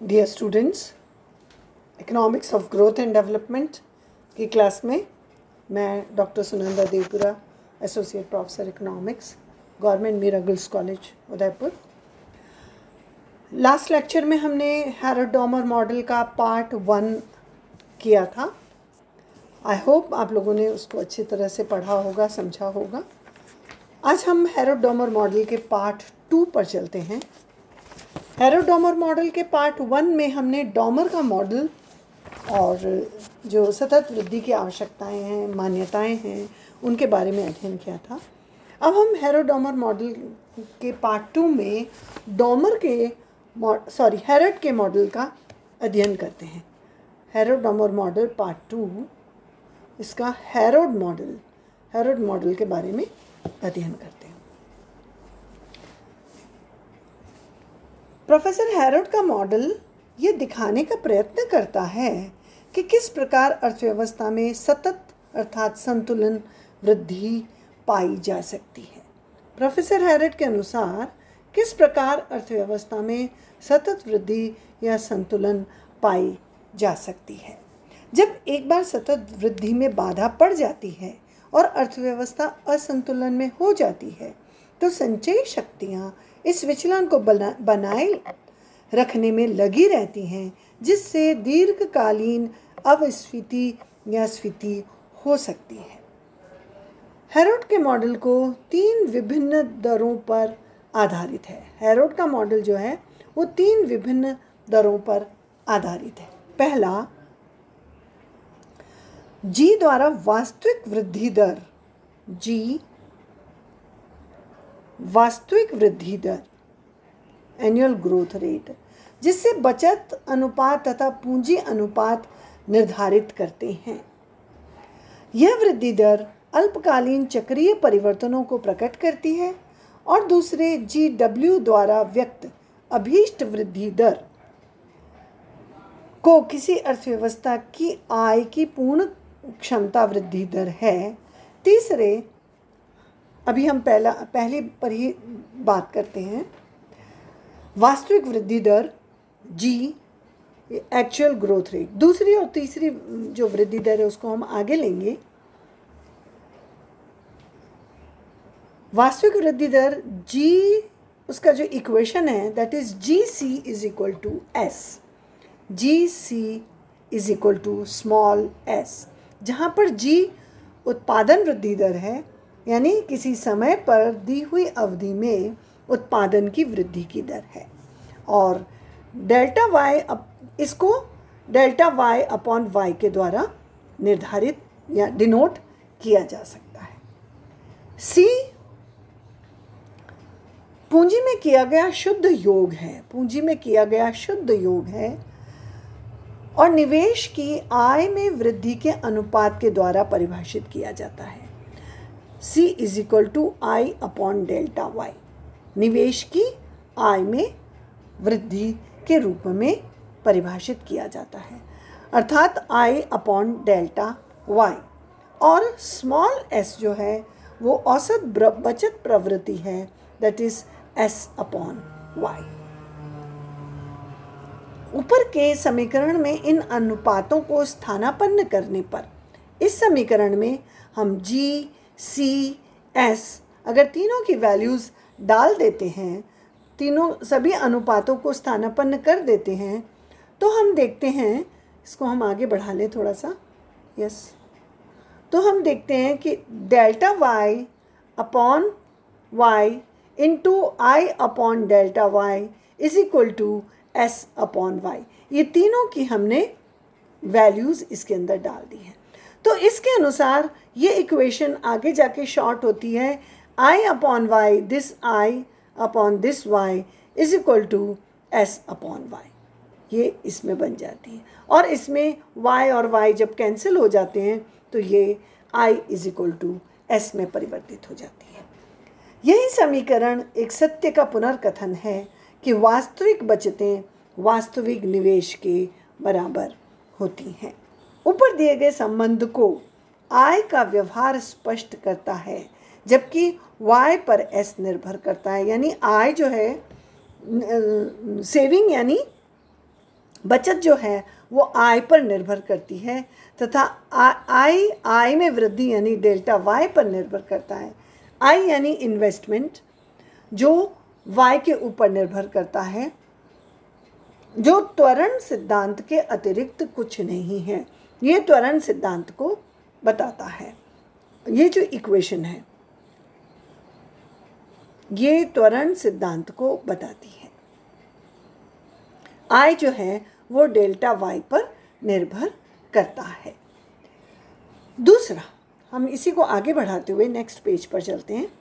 Dear students, economics of growth and development की class में मैं doctor Sunanda Devpura, associate professor economics, government Meera girls college Udaipur. Last lecture में हमने Herod-Domar model का part 1 किया था। आई होप आप लोगों ने उसको अच्छी तरह से पढ़ा होगा, समझा होगा। आज हम हैरोड-डॉमर मॉडल के पार्ट 2 पर चलते हैं। हैरोड-डॉमर मॉडल के पार्ट 1 में हमने डॉमर का मॉडल और जो सतत वृद्धि की आवश्यकताएं हैं, मान्यताएं हैं, उनके बारे में अध्ययन किया था। अब हम हैरोड-डॉमर मॉडल के पार्ट 2 में हैरोड के मॉडल का अध्ययन करते हैं। हैरोड-डॉमर मॉडल पार्ट 2, इसका हैरोड मॉडल के बारे में अध्ययन करते हैं। प्रोफेसर हैरोड का मॉडल ये दिखाने का प्रयत्न करता है कि किस प्रकार अर्थव्यवस्था में सतत अर्थात संतुलन वृद्धि पाई जा सकती है। प्रोफेसर हैरोड के अनुसार किस प्रकार अर्थव्यवस्था में सतत वृद्धि या संतुलन पाई जा सकती है। जब एक बार सतत वृद्धि में बाधा पड़ जाती है और अर्थव्यवस्था असंतुलन में हो जाती है तो संचयी शक्तियाँ इस विचलन को बनाए रखने में लगी रहती हैं, जिससे दीर्घकालीन अवस्फीति या स्फीति हो सकती है। हैरोड के मॉडल को 3 विभिन्न दरों पर आधारित है। हैरोड का मॉडल जो है वो 3 विभिन्न दरों पर आधारित है। पहला, जी द्वारा वास्तविक वृद्धि दर, जी वास्तविक वृद्धि दर, एनुअल ग्रोथ रेट, जिससे बचत अनुपात तथा पूंजी अनुपात निर्धारित करते हैं। यह वृद्धि दर अल्पकालीन चक्रीय परिवर्तनों को प्रकट करती है। और दूसरे, GW द्वारा व्यक्त अभीष्ट वृद्धि दर को किसी अर्थव्यवस्था की आय की पूर्ण क्षमता वृद्धि दर है। तीसरे, अभी हम पहले पर ही बात करते हैं, वास्तविक वृद्धि दर, जी एक्चुअल ग्रोथ रेट। दूसरी और तीसरी जो वृद्धि दर है उसको हम आगे लेंगे। वास्तविक वृद्धि दर, जी, उसका जो इक्वेशन है that is GC is equal to S, GC is equal to small s, जहाँ पर G उत्पादन वृद्धि दर है, यानी किसी समय पर दी हुई अवधि में उत्पादन की वृद्धि की दर है। और डेल्टा वाई, इसको डेल्टा वाई अपॉन वाई के द्वारा निर्धारित या डिनोट किया जा सकता है। सी पूंजी में किया गया शुद्ध योग है, पूंजी में किया गया शुद्ध योग है और निवेश की आय में वृद्धि के अनुपात के द्वारा परिभाषित किया जाता है। C is equal to I upon delta y, निवेश की आय में वृद्धि के रूप में परिभाषित किया जाता है, अर्थात I अपॉन डेल्टा वाई। और स्मॉल s जो है वो औसत बचत प्रवृत्ति है, that is S upon y. ऊपर के समीकरण में इन अनुपातों को स्थानापन्न करने पर इस समीकरण में हम G, C, S अगर तीनों की वैल्यूज़ डाल देते हैं, सभी अनुपातों को स्थानापन्न कर देते हैं, तो हम देखते हैं, इसको हम आगे बढ़ा लें थोड़ा सा, यस, तो हम देखते हैं कि delta Y upon y into I upon delta y is equal to S upon y. ये तीनों की हमने वैल्यूज़ इसके अंदर डाल दी हैं। तो इसके अनुसार ये इक्वेशन आगे जाके शॉर्ट होती है, I upon y, this I upon this y is equal to S upon y। ये इसमें बन जाती है और इसमें y और y जब कैंसिल हो जाते हैं तो ये I is equal to S में परिवर्तित हो जाती है। यही समीकरण एक सत्य का पुनर्कथन है कि वास्तविक बचतें वास्तविक निवेश के बराबर होती हैं। ऊपर दिए गए संबंध को आय का व्यवहार स्पष्ट करता है, जबकि y पर S निर्भर करता है, यानी आय जो है सेविंग यानी बचत जो है वो आय पर निर्भर करती है तथा आय में वृद्धि यानी डेल्टा वाई पर निर्भर करता है। आई यानी इन्वेस्टमेंट जो वाई के ऊपर निर्भर करता है, जो त्वरण सिद्धांत के अतिरिक्त कुछ नहीं है। ये त्वरण सिद्धांत को बताता है। ये जो इक्वेशन है ये त्वरण सिद्धांत को बताती है। आय जो है वो डेल्टा वाई पर निर्भर करता है। दूसरा, हम इसी को आगे बढ़ाते हुए नेक्स्ट पेज पर चलते हैं।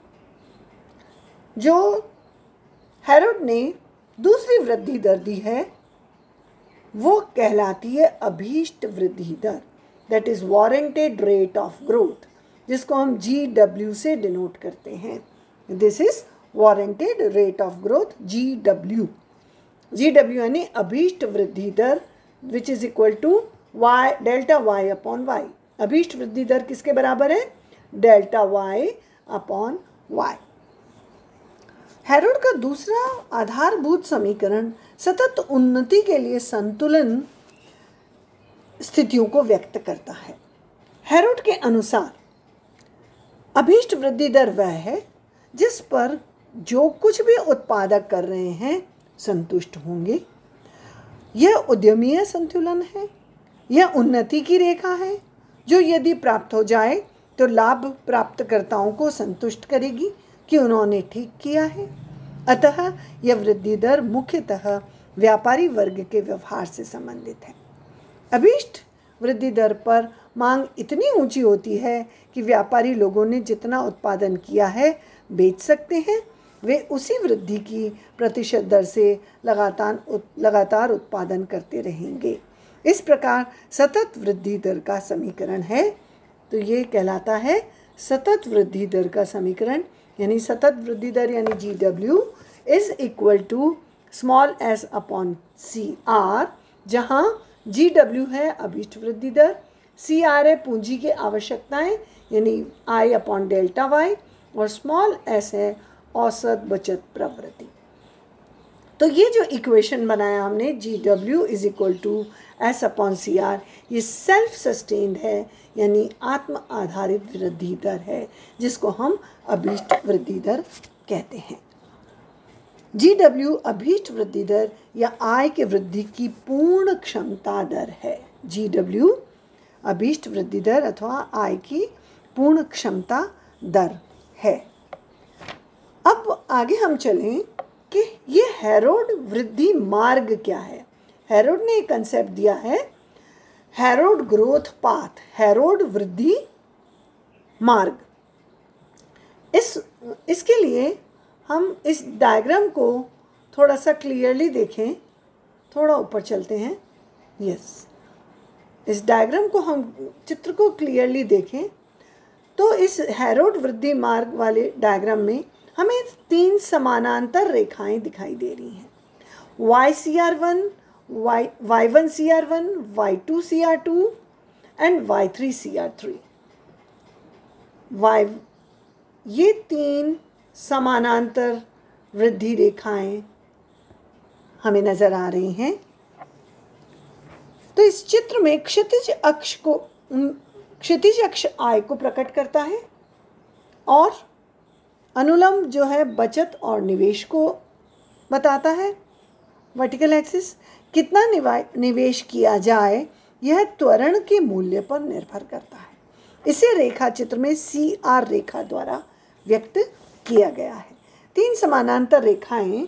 जो हेरोड ने दूसरी वृद्धि दर दी है वो कहलाती है अभीष्ट वृद्धि दर, that is warranted rate of growth, जिसको हम GW से डिनोट करते हैं। This is warranted rate of growth, GW यानी अभीष्ट वृद्धि दर, which is equal to Y delta Y upon Y. अभीष्ट वृद्धि दर किसके बराबर है? Delta Y upon Y. Harrod का दूसरा आधारभूत समीकरण सतत उन्नति के लिए संतुलन स्थितियों को व्यक्त करता है। हेरोड के अनुसार अभीष्ट वृद्धि दर वह है जिस पर जो कुछ भी उत्पादक कर रहे हैं संतुष्ट होंगे। यह उद्यमीय संतुलन है, यह उन्नति की रेखा है जो यदि प्राप्त हो जाए तो लाभ प्राप्तकर्ताओं को संतुष्ट करेगी कि उन्होंने ठीक किया है। अतः यह वृद्धि दर मुख्यतः व्यापारी वर्ग के व्यवहार से संबंधित है। अभीष्ट वृद्धि दर पर मांग इतनी ऊंची होती है कि व्यापारी लोगों ने जितना उत्पादन किया है बेच सकते हैं। वे उसी वृद्धि की प्रतिशत दर से लगातार उत्पादन करते रहेंगे। इस प्रकार सतत वृद्धि दर का समीकरण है, तो ये कहलाता है सतत वृद्धि दर का समीकरण, यानी सतत वृद्धि दर यानी GW is equal to small s upon CR, जहाँ GW है अभीष्ट वृद्धि दर, CR है पूंजी की आवश्यकताएं यानी I अपॉन डेल्टा वाई, और स्मॉल s है औसत बचत प्रवृत्ति। तो ये जो इक्वेशन बनाया हमने GW is equal to S upon CR, ये सेल्फ सस्टेन्ड है यानी आत्म आधारित वृद्धि दर है, जिसको हम अभीष्ट वृद्धि दर कहते हैं। GW अभीष्ट वृद्धि दर या आय के वृद्धि की पूर्ण क्षमता दर है। GW अभीष्ट वृद्धि दर अथवा आय की पूर्ण क्षमता दर है। अब आगे हम चलें कि ये हेरोड वृद्धि मार्ग क्या है। हेरोड ने एक कंसेप्ट दिया है, हेरोड ग्रोथ पाथ, हेरोड वृद्धि मार्ग। इसके लिए हम इस डायग्राम को थोड़ा सा क्लियरली देखें। थोड़ा ऊपर चलते हैं। यस, इस डायग्राम को हम चित्र को क्लियरली देखें तो इस हेरोड वृद्धि मार्ग वाले डायग्राम में हमें 3 समानांतर रेखाएं दिखाई दे रही हैं। YCR1, Y1CR1, Y2CR2 and Y3CR3। ये 3 समानांतर वृद्धि रेखाएं हमें नजर आ रही हैं। तो इस चित्र में क्षैतिज अक्ष आय को प्रकट करता है और अनुलंब जो है बचत और निवेश को बताता है। वर्टिकल एक्सिस कितना निवेश किया जाए यह त्वरण के मूल्य पर निर्भर करता है। इसे रेखा चित्र में CR रेखा द्वारा व्यक्त किया गया है। 3 समानांतर रेखाएं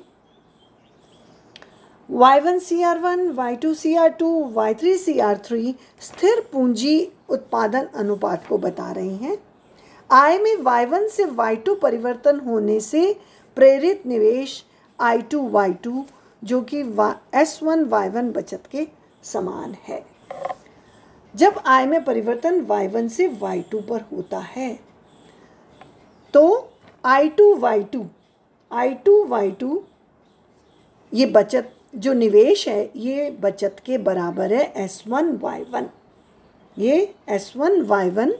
Y1CR1, Y2CR2, Y3CR3 स्थिर पूंजी उत्पादन अनुपात को बता रही हैं। आय में Y1 से Y2 परिवर्तन होने से प्रेरित निवेश I2Y2 जो कि S1Y1 बचत के समान है। जब आय में परिवर्तन Y1 से Y2 पर होता है तो I2Y2 ये बचत जो निवेश है ये बचत के बराबर है S1Y1। ये S1Y1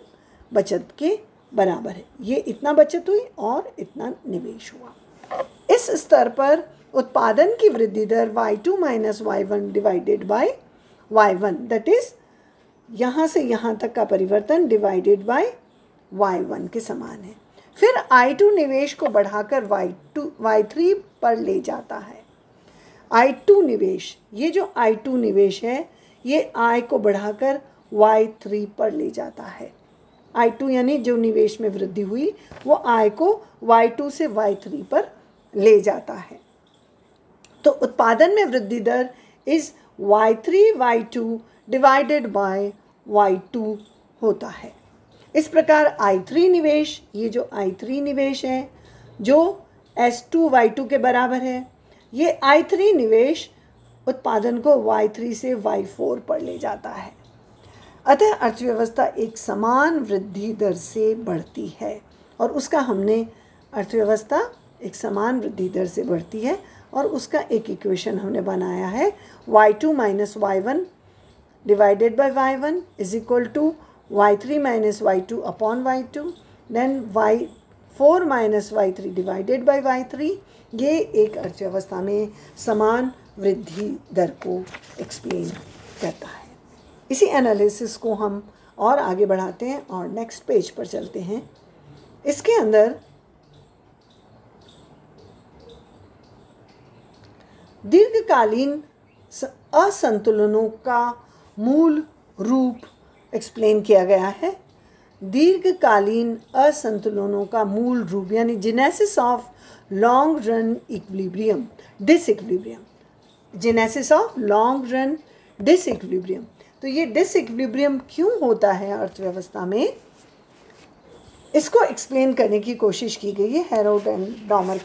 बचत के बराबर है। ये इतना बचत हुई और इतना निवेश हुआ। इस स्तर पर उत्पादन की वृद्धि दर y2 minus y1 divided by y1, that is यहाँ से यहाँ तक का परिवर्तन डिवाइडेड बाय y1 के समान है। फिर I2 निवेश को बढ़ाकर y3 पर ले जाता है। I2 निवेश, ये जो I2 निवेश है ये I को बढ़ाकर y3 पर ले जाता है। I2 यानी जो निवेश में वृद्धि हुई वो I को y2 से y3 पर ले जाता है। तो उत्पादन में वृद्धि there is y3 y2 divided by y2 होता है। इस प्रकार I3 निवेश, ये जो I3 निवेश है जो S2 y2 के बराबर है, ये I3 निवेश उत्पादन को y3 से y4 पर ले जाता है। अतः अर्थव्यवस्था एक समान वृद्धि दर से बढ़ती है और उसका हमने अर्थव्यवस्था एक समान वृद्धि दर से बढ़ती है और उसका एक इक्वेशन हमने बनाया है y2 minus y1 divided by y1 is equal to y3 minus y2 upon y2, then y4 minus y3 divided by y3। ये एक अर्थव्यवस्था में समान वृद्धि दर को एक्सप्लेन करता है। इसी एनालिसिस को हम और आगे बढ़ाते हैं और नेक्स्ट पेज पर चलते हैं। इसके अंदर दीर्घकालीन असंतुलनों का मूल रूप एक्सप्लेन किया गया है। दीर्घकालीन असंतुलनों का मूल रूप यानी genesis of long run equilibrium disequilibrium, genesis of long run disequilibrium. तो ये डिसइक्विलिब्रियम क्यों होता है अर्थव्यवस्था में, इसको एक्सप्लेन करने की कोशिश की गई है हेरोड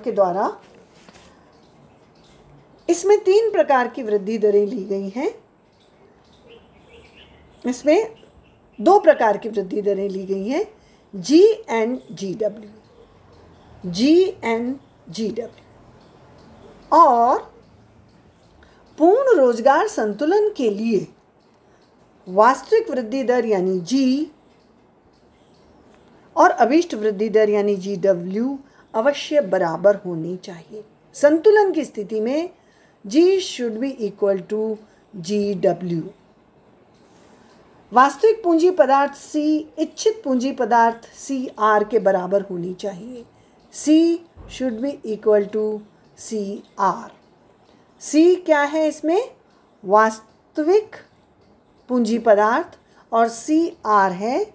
के द्वारा। इसमें 3 प्रकार की वृद्धि दरें ली गई हैं। इसमें 2 प्रकार की वृद्धि दरें ली गई हैं, G एंड GW और पूर्ण रोजगार संतुलन के लिए वास्तविक वृद्धि दर यानी G और अभीष्ट वृद्धि दर यानी GW अवश्य बराबर होनी चाहिए। संतुलन की स्थिति में G should be equal to GW। वास्तविक पूंजी पदार्थ C इच्छित पूंजी पदार्थ CR के बराबर होनी चाहिए। C should be equal to CR। C क्या है इसमें, वास्तविक पूंजी पदार्थ, और CR है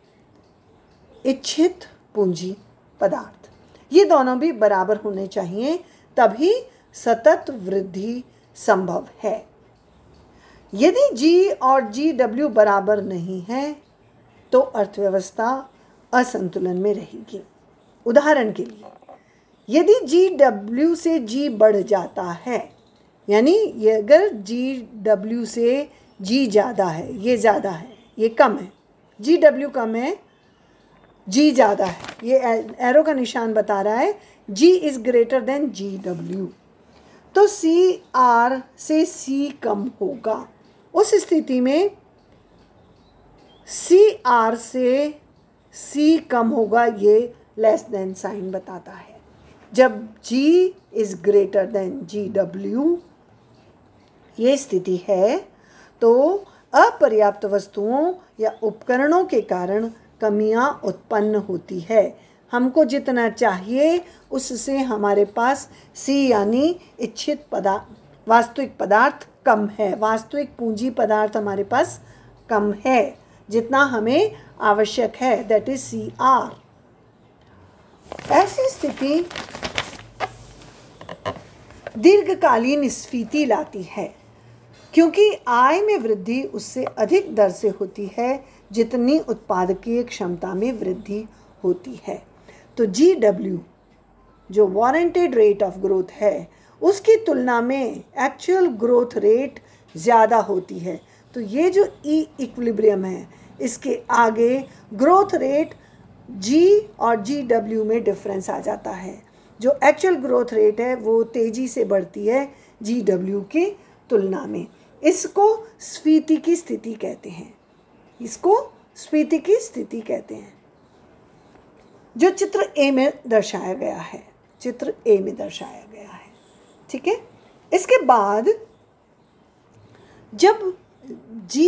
इच्छित पूंजी पदार्थ। ये दोनों भी बराबर होने चाहिए, तभी सतत वृद्धि संभव है। यदि G और GW बराबर नहीं है तो अर्थव्यवस्था असंतुलन में रहेगी। उदाहरण के लिए, यदि GW से G बढ़ जाता है, यानी ये अगर GW से G ज़्यादा है, ये ज़्यादा है, ये कम है, GW कम है, G ज़्यादा है, ये एरो का निशान बता रहा है G is greater than GW, तो CR से C कम होगा। उस स्थिति में CR से C कम होगा, ये लेस देन साइन बताता है। जब G is greater than GW ये स्थिति है तो अपर्याप्त वस्तुओं या उपकरणों के कारण कमियां उत्पन्न होती है। हमको जितना चाहिए उससे हमारे पास C यानी इच्छित वास्तविक पदार्थ कम है, वास्तविक पूंजी पदार्थ हमारे पास कम है जितना हमें आवश्यक है, दैट इज CR। ऐसी स्थिति दीर्घकालीन स्फीति लाती है, क्योंकि आय में वृद्धि उससे अधिक दर से होती है जितनी उत्पादकीय क्षमता में वृद्धि होती है। तो GW जो वारंटेड रेट ऑफ ग्रोथ है उसकी तुलना में एक्चुअल ग्रोथ रेट ज़्यादा होती है। तो ये जो इक्विलिब्रियम है इसके आगे ग्रोथ रेट G और GW में डिफरेंस आ जाता है। जो एक्चुअल ग्रोथ रेट है वो तेज़ी से बढ़ती है GW की तुलना में। इसको स्फीति की स्थिति कहते हैं, इसको स्फीति की स्थिति कहते हैं, जो चित्र A में दर्शाया गया है, चित्र A में दर्शाया गया है। ठीक है। इसके बाद जब G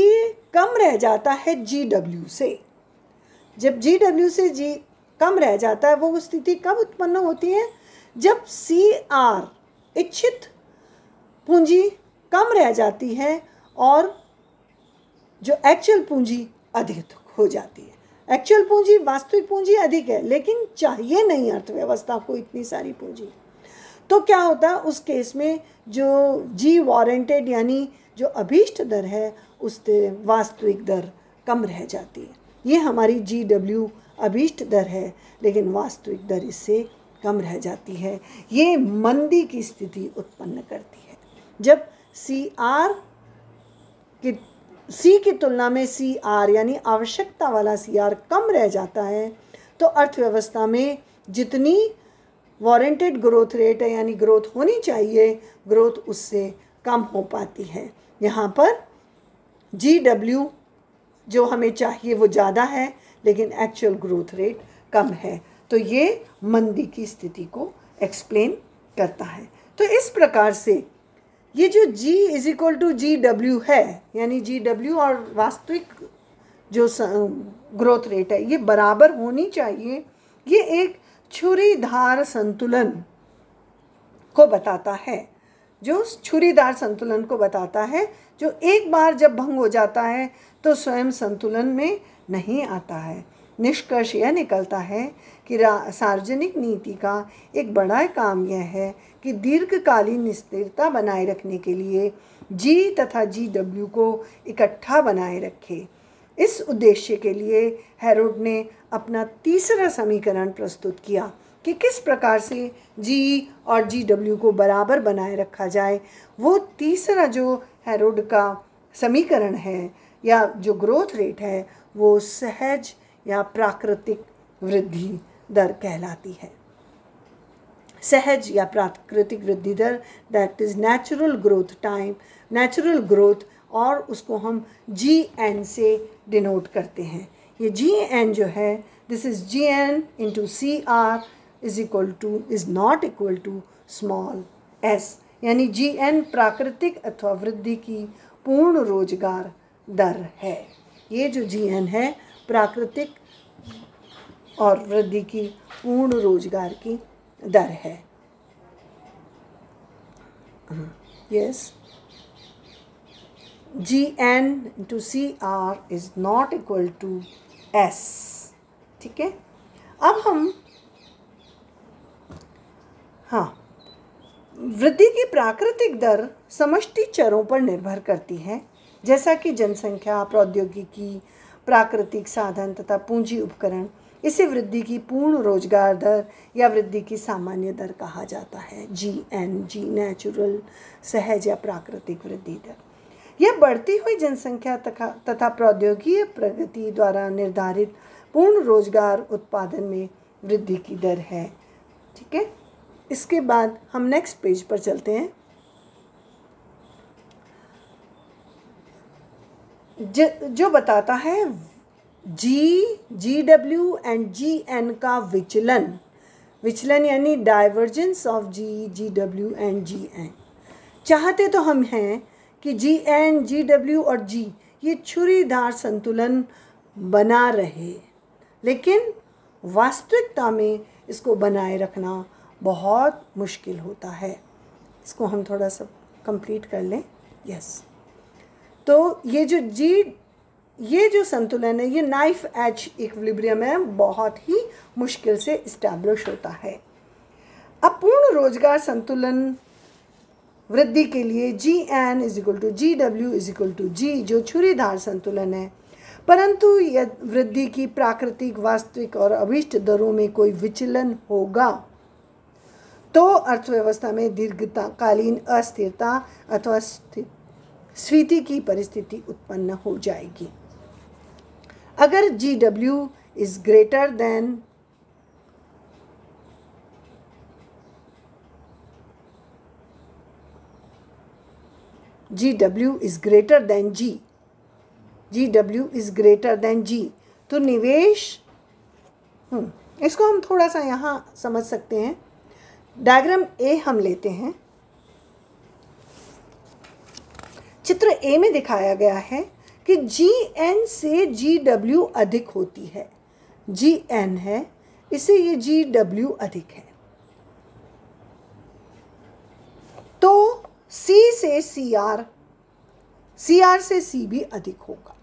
कम रह जाता है GW से, जब GW से G कम रह जाता है, वो स्थिति कब उत्पन्न होती है? जब CR इच्छित पूंजी कम रह जाती है और जो एक्चुअल पूंजी अधिक हो जाती है। एक्चुअल पूंजी, वास्तविक पूंजी अधिक है, लेकिन चाहिए नहीं अर्थव्यवस्था को इतनी सारी पूंजी। तो क्या होता है उस केस में? जो G वारंटेड यानी जो अभीष्ट दर है उससे वास्तविक दर कम रह जाती है। ये हमारी GW अभीष्ट दर है, लेकिन वास्तविक दर इससे कम रह जाती है। ये मंदी की स्थिति उत्पन्न करती है। जब C की तुलना में CR यानी आवश्यकता वाला CR कम रह जाता है, तो अर्थव्यवस्था में जितनी वारंटेड ग्रोथ रेट है यानी ग्रोथ होनी चाहिए, ग्रोथ उससे कम हो पाती है। यहाँ पर GW जो हमें चाहिए वो ज़्यादा है, लेकिन एक्चुअल ग्रोथ रेट कम है। तो ये मंदी की स्थिति को एक्सप्लेन करता है। तो इस प्रकार से ये जो G = GW है, यानी GW और वास्तविक जो ग्रोथ रेट है ये बराबर होनी चाहिए। ये एक छुरीधार संतुलन को बताता है, जो छुरीदार संतुलन को बताता है, जो एक बार जब भंग हो जाता है तो स्वयं संतुलन में नहीं आता है। निष्कर्ष यह निकलता है कि सार्वजनिक नीति का एक बड़ा काम यह है कि दीर्घकालीन स्थिरता बनाए रखने के लिए G तथा GW को इकट्ठा बनाए रखे। इस उद्देश्य के लिए हेरोड ने अपना तीसरा समीकरण प्रस्तुत किया कि किस प्रकार से G और GW को बराबर बनाए रखा जाए। वो तीसरा जो हेरोड का समीकरण है या जो ग्रोथ रेट है वो सहज या प्राकृतिक वृद्धि दर कहलाती है। सहज या प्राकृतिक वृद्धि दर, that is natural growth time, natural growth, और उसको हम GN से डिनोट करते हैं। ये GN जो है, this is GN × CR is not equal to small s, यानी GN प्राकृतिक अथवा वृद्धि की पूर्ण रोजगार दर है। ये जो GN है प्राकृतिक और वृद्धि की पूर्ण रोजगार की दर है। Yes, GN × CR is not equal to S। ठीक है। अब हम वृद्धि की प्राकृतिक दर समष्टि चरों पर निर्भर करती है, जैसा कि जनसंख्या, प्रौद्योगिकी, प्राकृतिक साधन तथा पूंजी उपकरण। इसे वृद्धि की पूर्ण रोजगार दर या वृद्धि की सामान्य दर कहा जाता है। GN, G नेचुरल, सहज या प्राकृतिक वृद्धि दर। यह बढ़ती हुई जनसंख्या तथा प्रौद्योगिकी प्रगति द्वारा निर्धारित पूर्ण रोजगार उत्पादन में वृद्धि की दर है। ठीक है। इसके बाद हम नेक्स्ट पेज पर चलते हैं। जो बताता है G, GW एंड GN का विचलन यानी divergence of G, GW and GN। चाहते तो हम हैं कि GN, GW और G ये छुरीदार संतुलन बना रहे, लेकिन वास्तविकता में इसको बनाए रखना बहुत मुश्किल होता है। इसको हम थोड़ा सा कंप्लीट कर लें। यस, तो ये जो संतुलन है, ये नाइफ एज इक्विलिब्रियम है, बहुत ही मुश्किल से इस्टेब्लिश होता है। अब पूर्ण रोजगार संतुलन वृद्धि के लिए GN = GW = G जो छुरीदार संतुलन है, परंतु यदि वृद्धि की प्राकृतिक, वास्तविक और अभीष्ट दरों में कोई विचलन होगा तो अर्थव्यवस्था में दीर्घकालीन अस्थिरता अथवा स्फीति की परिस्थिति उत्पन्न हो जाएगी। अगर GW is greater than GW is greater than G, GW is greater than G, तो निवेश इसको हम थोड़ा सा यहाँ समझ सकते हैं। डायग्राम A हम लेते हैं। चित्र ए में दिखाया गया है कि GN से GW अधिक होती है। GN है, इससे ये GW अधिक है। तो C से CR, CR से CB अधिक होगा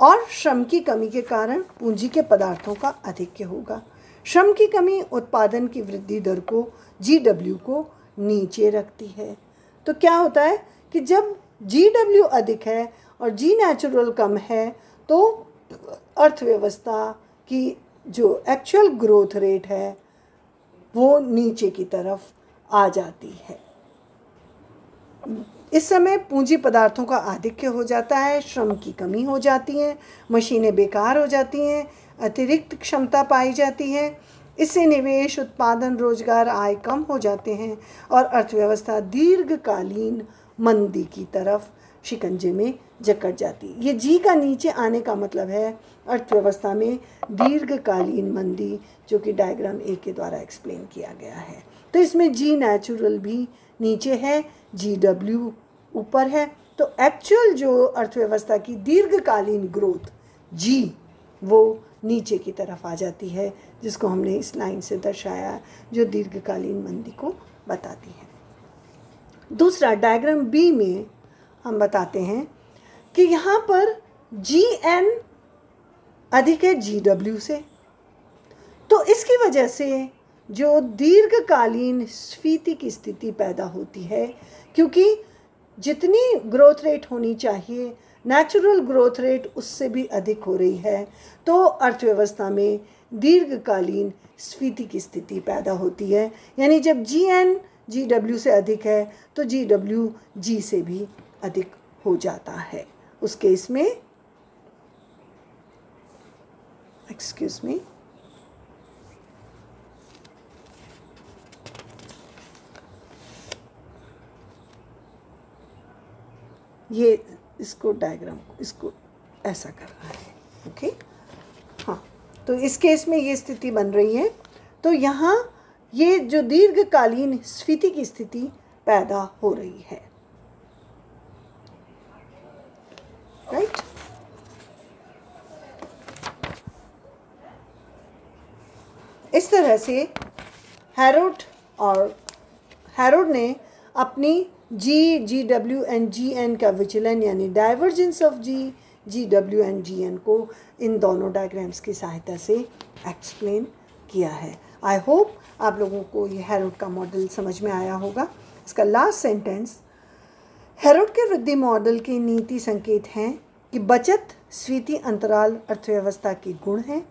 और श्रम की कमी के कारण पूंजी के पदार्थों का अधिक्य होगा। श्रम की कमी उत्पादन की वृद्धि दर को GW को नीचे रखती है। तो क्या होता है कि जब GW अधिक है और G नेचुरल कम है तो अर्थव्यवस्था की जो एक्चुअल ग्रोथ रेट है वो नीचे की तरफ आ जाती है। इस समय पूंजी पदार्थों का आधिक्य हो जाता है, श्रम की कमी हो जाती है, मशीनें बेकार हो जाती हैं, अतिरिक्त क्षमता पाई जाती है। इससे निवेश, उत्पादन, रोजगार, आय कम हो जाते हैं और अर्थव्यवस्था दीर्घकालीन मंदी की तरफ शिकंजे में जकड़ जाती है। ये जी का नीचे आने का मतलब है अर्थव्यवस्था में दीर्घकालीन मंदी, जो कि डायग्राम ए के द्वारा एक्सप्लेन किया गया है। तो इसमें जी नेचुरल भी नीचे है, GW ऊपर है। तो एक्चुअल जो अर्थव्यवस्था की दीर्घकालीन ग्रोथ जी वो नीचे की तरफ आ जाती है, जिसको हमने इस लाइन से दर्शाया, जो दीर्घकालीन मंदी को बताती है। दूसरा डायग्राम बी में हम बताते हैं कि यहाँ पर GN अधिक है GW से। तो इसकी वजह से जो दीर्घकालीन स्फीति की स्थिति पैदा होती है, क्योंकि जितनी ग्रोथ रेट होनी चाहिए नेचुरल ग्रोथ रेट उससे भी अधिक हो रही है, तो अर्थव्यवस्था में दीर्घकालीन स्फीति की स्थिति पैदा होती है। यानी जब GN GW से अधिक है तो GW G से भी अधिक हो जाता है। उस केस में एक्सक्यूज मी, ये इसको डायग्राम इसको ऐसा करना है, ओके। हाँ, तो इस केस में ये स्थिति बन रही है। तो यहाँ ये जो दीर्घकालीन स्फीति की स्थिति पैदा हो रही है, राइट। इस तरह से हैरोड ने अपनी G, GW एंड GN का विचलन यानी divergence of G, GW and GN को इन दोनों डायग्राम्स की सहायता से एक्सप्लेन किया है। आई होप आप लोगों को ये हैरोड का मॉडल समझ में आया होगा। इसका लास्ट सेंटेंस, हैरोड के वृद्धि मॉडल के नीति संकेत हैं कि बचत स्फीति अंतराल अर्थव्यवस्था के गुण हैं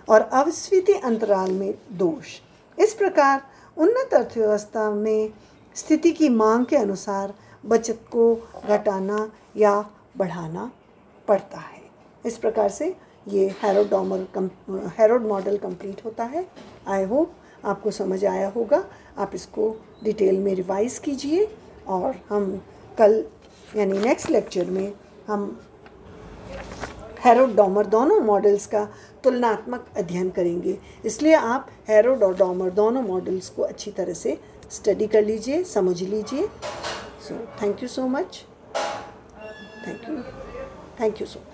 और अवस्फीति अंतराल में दोष। इस प्रकार उन्नत अर्थव्यवस्था में स्थिति की मांग के अनुसार बचत को घटाना या बढ़ाना पड़ता है। इस प्रकार से ये हैरोड मॉडल कंप्लीट होता है। आई होप आपको समझ आया होगा। आप इसको डिटेल में रिवाइज कीजिए और हम कल यानी नेक्स्ट लेक्चर में हम हैरोड डॉमर दोनों मॉडल्स का तुलनात्मक अध्ययन करेंगे। इसलिए आप हैरोड और डॉमर दोनों मॉडल्स को अच्छी तरह से स्टडी कर लीजिए, समझ लीजिए। So thank you so much. Thank you so much.